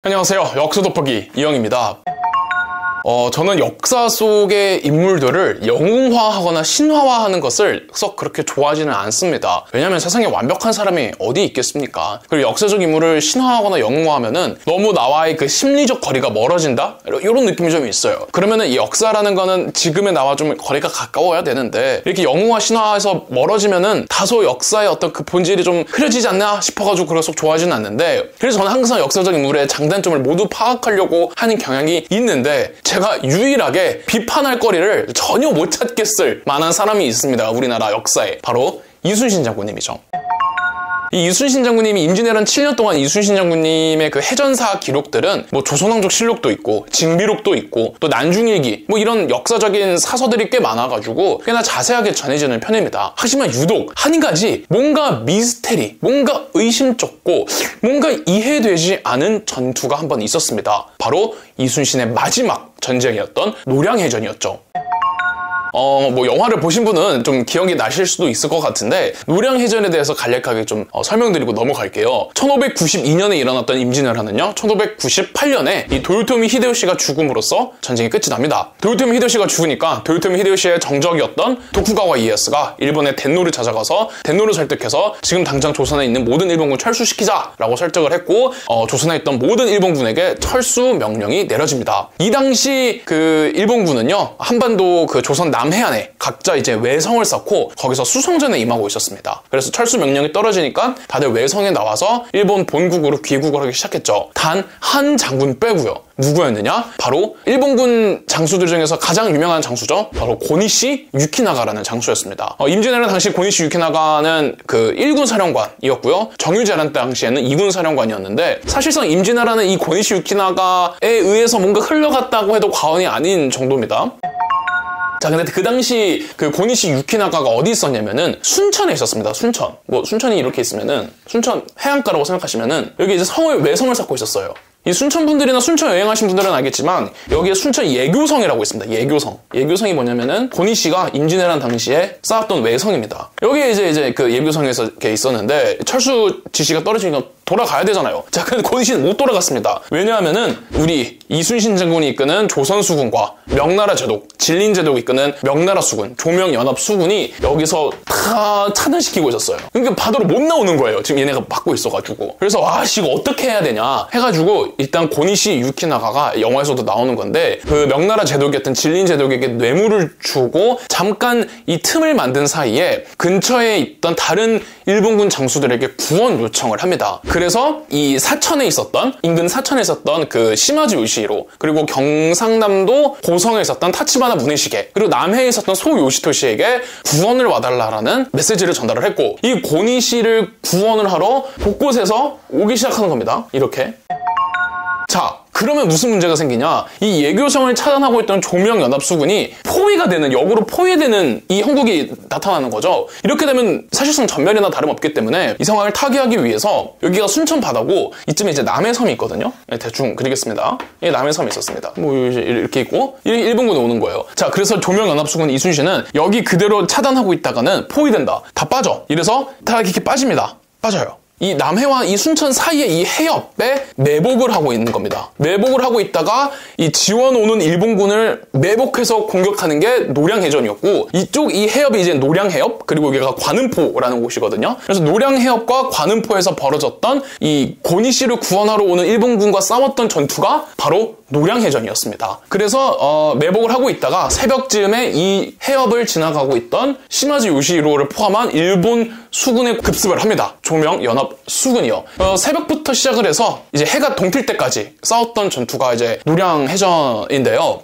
안녕하세요. 역사 돋보기 이영입니다. 저는 역사 속의 인물들을 영웅화하거나 신화화하는 것을 썩 그렇게 좋아하지는 않습니다. 왜냐하면 세상에 완벽한 사람이 어디 있겠습니까? 그리고 역사적 인물을 신화하거나 영웅화하면은 너무 나와의 그 심리적 거리가 멀어진다? 이런 느낌이 좀 있어요. 그러면은 이 역사라는 거는 지금의 나와 좀 거리가 가까워야 되는데 이렇게 영웅화, 신화해서 멀어지면은 다소 역사의 어떤 그 본질이 좀 흐려지지 않나 싶어가지고 그걸 썩 좋아하지는 않는데, 그래서 저는 항상 역사적 인물의 장단점을 모두 파악하려고 하는 경향이 있는데, 제가 유일하게 비판할 거리를 전혀 못 찾겠을 만한 사람이 있습니다. 우리나라 역사에. 바로 이순신 장군님이죠. 이 이순신 장군님이 임진왜란 7년 동안 이순신 장군님의 그 해전사 기록들은 뭐 조선왕족 실록도 있고 징비록도 있고 또 난중일기 뭐 이런 역사적인 사서들이 꽤 많아가지고 꽤나 자세하게 전해지는 편입니다. 하지만 유독 한 가지 뭔가 미스테리, 뭔가 의심쩍고 뭔가 이해되지 않은 전투가 한 번 있었습니다. 바로 이순신의 마지막 전쟁이었던 노량해전이었죠. 뭐 영화를 보신 분은 좀 기억이 나실 수도 있을 것 같은데, 노량해전에 대해서 간략하게 좀 설명드리고 넘어갈게요. 1592년에 일어났던 임진왜란은요, 1598년에 이 도요토미 히데요시가 죽음으로써 전쟁이 끝이 납니다. 도요토미 히데요시가 죽으니까 도요토미 히데요시의 정적이었던 도쿠가와 이에야스가 일본의 덴노를 찾아가서 덴노를 설득해서 지금 당장 조선에 있는 모든 일본군 철수시키자라고 설득을 했고, 조선에 있던 모든 일본군에게 철수 명령이 내려집니다. 이 당시 그 일본군은요, 한반도 그 조선 남해안에 각자 이제 외성을 쌓고 거기서 수송전에 임하고 있었습니다. 그래서 철수 명령이 떨어지니까 다들 외성에 나와서 일본 본국으로 귀국을 하기 시작했죠. 단 한 장군 빼고요. 누구였느냐? 바로 일본군 장수들 중에서 가장 유명한 장수죠. 바로 고니시 유키나가라는 장수였습니다. 임진왜란 당시 고니시 유키나가는 그 1군 사령관이었고요. 정유재란 당시에는 2군 사령관이었는데, 사실상 임진왜란은 이 고니시 유키나가에 의해서 뭔가 흘러갔다고 해도 과언이 아닌 정도입니다. 자, 근데 그 당시 그 고니시 유키나가가 어디 있었냐면은 순천에 있었습니다. 순천. 뭐 순천이 이렇게 있으면은 순천 해안가라고 생각하시면은 여기 이제 외성을 쌓고 있었어요. 이 순천 분들이나 순천 여행하신 분들은 알겠지만 여기에 순천 예교성이라고 있습니다. 예교성. 예교성이 뭐냐면은 고니시가 임진왜란 당시에 쌓았던 외성입니다. 여기에 이제 그 예교성에서 이렇게 있었는데, 철수 지시가 떨어지니까 돌아가야 되잖아요. 자, 근데 고니시는 못 돌아갔습니다. 왜냐하면은 우리 이순신 장군이 이끄는 조선수군과 명나라 제독, 진린제독이 이끄는 명나라 수군, 조명연합수군이 여기서 다 차단시키고 있었어요. 그러니까 바다로 못 나오는 거예요. 지금 얘네가 막고 있어가지고. 그래서 이거 어떻게 해야 되냐 해가지고 일단 고니시 유키나가가 영화에서도 나오는 건데, 그 명나라 제독이었던 진린제독에게 뇌물을 주고 잠깐 이 틈을 만든 사이에 근처에 있던 다른 일본군 장수들에게 구원 요청을 합니다. 그래서 이 사천에 있었던, 인근 사천에 있었던 그 시마즈 요시히로, 그리고 경상남도 고성에 있었던 타치바나 무네시게, 그리고 남해에 있었던 소 요시토시에게 구원을 와달라라는 메시지를 전달을 했고, 이 고니시를 구원을 하러 곳곳에서 오기 시작하는 겁니다. 이렇게. 자, 그러면 무슨 문제가 생기냐? 이 예교성을 차단하고 있던 조명연합수군이 포위가 되는, 역으로 포위되는 이 형국이 나타나는 거죠. 이렇게 되면 사실상 전멸이나 다름없기 때문에 이 상황을 타개하기 위해서, 여기가 순천 바다고 이쯤에 이제 남해섬이 있거든요. 대충 그리겠습니다. 이 남해섬이 있었습니다. 뭐 이렇게 있고 일본군이 오는 거예요. 자, 그래서 조명연합수군 이순신은 여기 그대로 차단하고 있다가는 포위된다. 다 빠져. 이래서 다 이렇게 빠집니다. 빠져요. 이 남해와 이 순천 사이에 이 해협에 매복을 하고 있는 겁니다. 매복을 하고 있다가 이 지원 오는 일본군을 매복해서 공격하는 게 노량해전이었고, 이쪽 이 해협이 이제 노량해협, 그리고 여기가 관음포라는 곳이거든요. 그래서 노량해협과 관음포에서 벌어졌던 이 고니시를 구원하러 오는 일본군과 싸웠던 전투가 바로 노량해전이었습니다. 그래서 매복을 하고 있다가 새벽쯤에 이 해협을 지나가고 있던 시마즈 요시히로를 포함한 일본 수군에 급습을 합니다. 조명연합 수군이요. 새벽부터 시작을 해서 이제 해가 동틀 때까지 싸웠던 전투가 이제 노량해전인데요.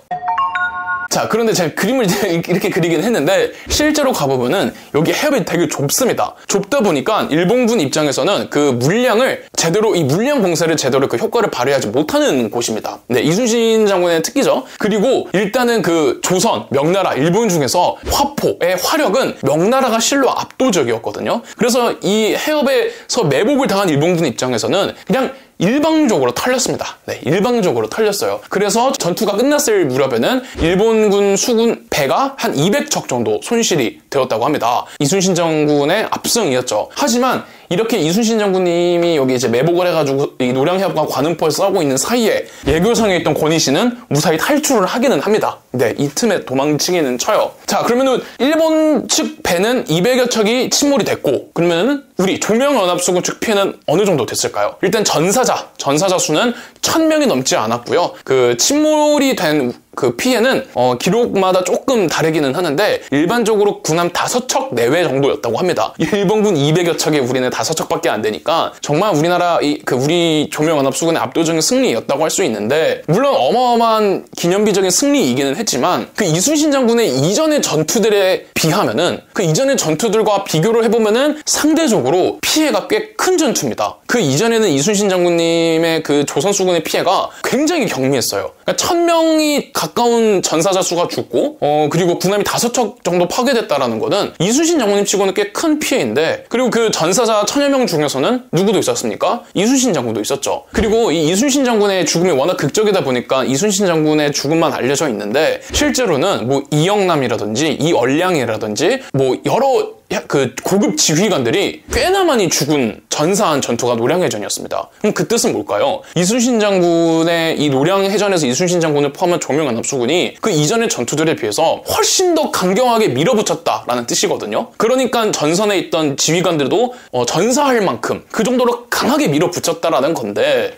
자, 그런데 제가 그림을 이렇게 그리긴 했는데 실제로 가보면은 여기 해협이 되게 좁습니다. 좁다 보니까 일본군 입장에서는 그 물량을 제대로, 이 물량 공세를 제대로 그 효과를 발휘하지 못하는 곳입니다. 네, 이순신 장군의 특기죠. 그리고 일단은 그 조선, 명나라, 일본 중에서 화포의 화력은 명나라가 실로 압도적이었거든요. 그래서 이 해협에서 매복을 당한 일본군 입장에서는 그냥 일방적으로 털렸습니다. 네, 일방적으로 털렸어요. 그래서 전투가 끝났을 무렵에는 일본군 수군 배가 한 200척 정도 손실이 되었다고 합니다. 이순신 장군의 압승이었죠. 하지만 이렇게 이순신 장군님이 여기 이제 매복을 해가지고 이 노량해협과 관음포에 싸우고 있는 사이에 예교성에 있던 권희 씨는 무사히 탈출을 하기는 합니다. 네, 이 틈에 도망치기는 쳐요. 자, 그러면은 일본 측 배는 200여 척이 침몰이 됐고, 그러면은 우리 조명연합수군 측 피해는 어느 정도 됐을까요? 일단 전사자 수는 1000명이 넘지 않았고요. 그 침몰이 된 그 피해는 기록마다 조금 다르기는 하는데 일반적으로 군함 5척 내외 정도였다고 합니다. 일본군 200여 척에 우리는 5척밖에 안 되니까 정말 우리나라 우리 조명연합수군의 압도적인 승리였다고 할 수 있는데, 물론 어마어마한 기념비적인 승리이기는 했지만 그 이순신 장군의 이전의 전투들에 비하면은 그 이전의 전투들과 비교를 해보면은 상대적으로 피해가 꽤 큰 전투입니다. 그 이전에는 이순신 장군님의 그 조선수군의 피해가 굉장히 경미했어요. 그러니까 1000명이 가까운 전사자 수가 죽고 그리고 군함이 5척 정도 파괴됐다라는 거는 이순신 장군님 치고는 꽤 큰 피해인데, 그리고 그 전사자 1000여 명 중에서는 누구도 있었습니까? 이순신 장군도 있었죠. 그리고 이 이순신 장군의 죽음이 워낙 극적이다 보니까 이순신 장군의 죽음만 알려져 있는데, 실제로는 뭐 이영남이라든지 이얼량이라든지 뭐 여러 그 고급 지휘관들이 꽤나 많이 죽은 전사한 전투가 노량해전이었습니다. 그럼 그 뜻은 뭘까요? 이순신 장군의 이 노량해전에서 이순신 장군을 포함한 조명연합수군이 그 이전의 전투들에 비해서 훨씬 더 강경하게 밀어붙였다라는 뜻이거든요. 그러니까 전선에 있던 지휘관들도 전사할 만큼 그 정도로 강하게 밀어붙였다라는 건데,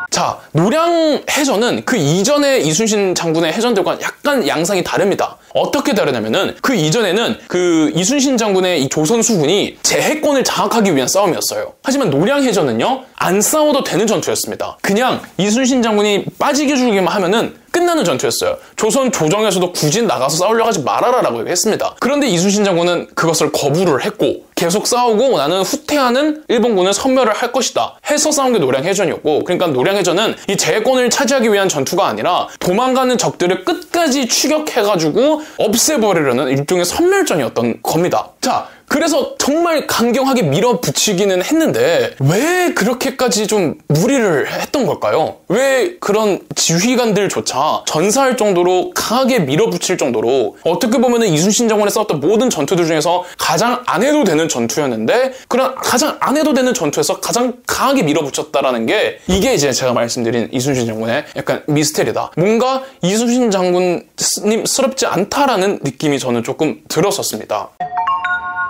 자, 노량해전은 그 이전의 이순신 장군의 해전들과 약간 양상이 다릅니다. 어떻게 다르냐면은 그 이전에는 그 이순신 장군의 이 조선수군이 제해권을 장악하기 위한 싸움이었어요. 하지만 노량해전은요, 안 싸워도 되는 전투였습니다. 그냥 이순신 장군이 빠지게 주기만 하면은 끝나는 전투였어요. 조선 조정에서도 굳이 나가서 싸우려고 하지 말아라라고 했습니다. 그런데 이순신 장군은 그것을 거부를 했고 계속 싸우고 나는 후퇴하는 일본군을 섬멸을 할 것이다 해서 싸운 게 노량해전이었고, 그러니까 노량해전은 이 제해권을 차지하기 위한 전투가 아니라 도망가는 적들을 끝까지 추격해가지고 없애버리려는 일종의 섬멸전이었던 겁니다. 자, 그래서 정말 강경하게 밀어붙이기는 했는데 왜 그렇게까지 좀 무리를 했던 걸까요? 왜 그런 지휘관들조차 전사할 정도로 강하게 밀어붙일 정도로, 어떻게 보면은 이순신 장군이 싸웠던 모든 전투들 중에서 가장 안 해도 되는 전투였는데 그런 가장 안 해도 되는 전투에서 가장 강하게 밀어붙였다라는 게, 이게 이제 제가 말씀드린 이순신 장군의 약간 미스테리다. 뭔가 이순신 장군님스럽지 않다라는 느낌이 저는 조금 들었었습니다.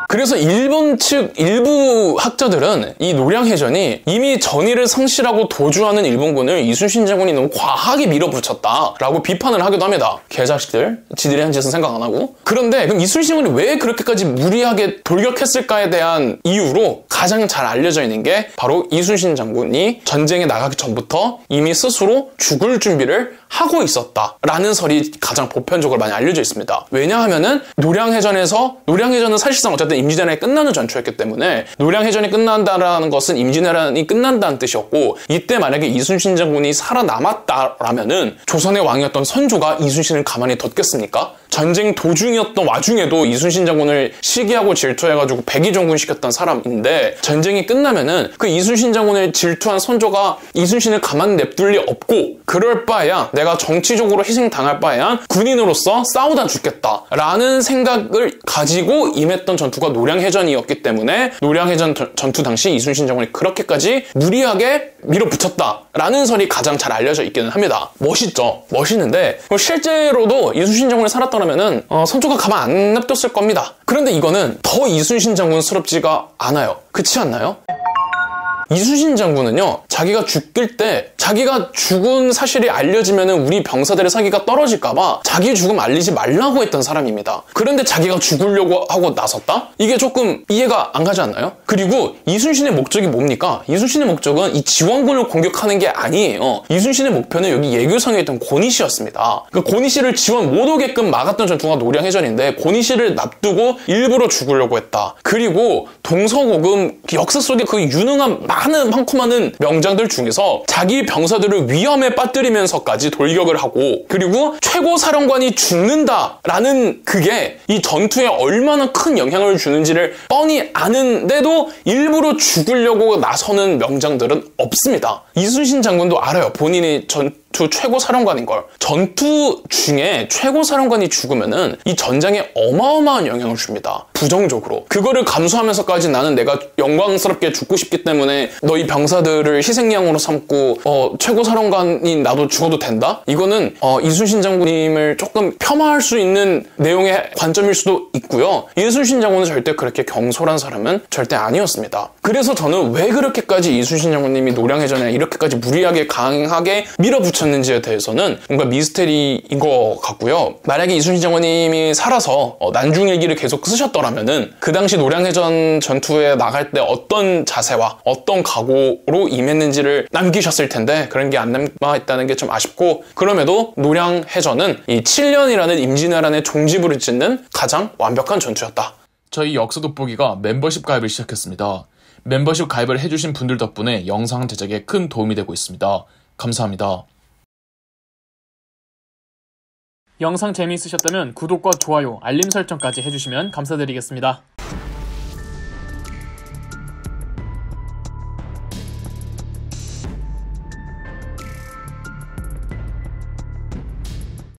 그래서 일본 측 일부 학자들은 이 노량해전이 이미 전의를 상실하고 도주하는 일본군을 이순신 장군이 너무 과하게 밀어붙였다라고 비판을 하기도 합니다. 개자식들, 지들이 한 짓은 생각 안 하고. 그런데 그럼 이순신 장군이 왜 그렇게까지 무리하게 돌격했을까에 대한 이유로 가장 잘 알려져 있는 게 바로 이순신 장군이 전쟁에 나가기 전부터 이미 스스로 죽을 준비를 하고 있었다라는 설이 가장 보편적으로 많이 알려져 있습니다. 왜냐하면은 노량해전은 사실상 어쨌든 임진왜란이 끝나는 전투였기 때문에 노량해전이 끝난다라는 것은 임진왜란이 끝난다는 뜻이었고, 이때 만약에 이순신 장군이 살아남았다라면은 조선의 왕이었던 선조가 이순신을 가만히 뒀겠습니까? 전쟁 도중이었던 와중에도 이순신 장군을 시기하고 질투해가지고 백의정군 시켰던 사람인데, 전쟁이 끝나면은 그 이순신 장군을 질투한 선조가 이순신을 가만 냅둘 리 없고, 그럴 바에야 내가 정치적으로 희생당할 바에야 군인으로서 싸우다 죽겠다라는 생각을 가지고 임했던 전투가 노량해전이었기 때문에 노량해전 전투 당시 이순신 장군이 그렇게까지 무리하게 밀어붙였다라는 설이 가장 잘 알려져 있기는 합니다. 멋있죠? 멋있는데 실제로도 이순신 장군이 살았더라면은 선조가 가만 안 냅뒀을 겁니다. 그런데 이거는 더 이순신 장군스럽지가 않아요. 그렇지 않나요? 이순신 장군은요, 자기가 죽을 때 자기가 죽은 사실이 알려지면은 우리 병사들의 사기가 떨어질까봐 자기 죽음 알리지 말라고 했던 사람입니다. 그런데 자기가 죽으려고 하고 나섰다? 이게 조금 이해가 안 가지 않나요? 그리고 이순신의 목적이 뭡니까? 이순신의 목적은 이 지원군을 공격하는 게 아니에요. 이순신의 목표는 여기 예교성에 있던 권희씨였습니다. 그 권희씨를 지원 못 오게끔 막았던 전투가 노량해전인데 권희씨를 납두고 일부러 죽으려고 했다. 그리고 동서고금 역사 속에 그 유능한 많고 많은 명장들 중에서 자기 병사들을 위험에 빠뜨리면서까지 돌격을 하고, 그리고 최고 사령관이 죽는다라는 그게 이 전투에 얼마나 큰 영향을 주는지를 뻔히 아는데도 일부러 죽으려고 나서는 명장들은 없습니다. 이순신 장군도 알아요. 본인이 전투 최고 사령관인 걸. 전투 중에 최고 사령관이 죽으면은 이 전장에 어마어마한 영향을 줍니다. 부정적으로. 그거를 감수하면서까지 나는 내가 영광스럽게 죽고 싶기 때문에 너희 병사들을 희생양으로 삼고 최고 사령관인 나도 죽어도 된다? 이거는 이순신 장군님을 조금 폄하할 수 있는 내용의 관점일 수도 있고요. 이순신 장군은 절대 그렇게 경솔한 사람은 절대 아니었습니다. 그래서 저는 왜 그렇게까지 이순신 장군님이 노량해전에 이렇게까지 무리하게 강하게 밀어붙였는지에 대해서는 뭔가 미스테리인 것 같고요. 만약에 이순신 장군님이 살아서 난중일기를 계속 쓰셨더라면은 그 당시 노량해전 전투에 나갈 때 어떤 자세와 어떤 각오로 임했는지를 남기셨을 텐데 그런 게 안 남아있다는 게 좀 아쉽고, 그럼에도 노량해전은 이 7년이라는 임진왜란의 종지부를 찍는 가장 완벽한 전투였다. 저희 역사 돋보기가 멤버십 가입을 시작했습니다. 멤버십 가입을 해주신 분들 덕분에 영상 제작에 큰 도움이 되고 있습니다. 감사합니다. 영상 재미있으셨다면 구독과 좋아요, 알림 설정까지 해주시면 감사드리겠습니다.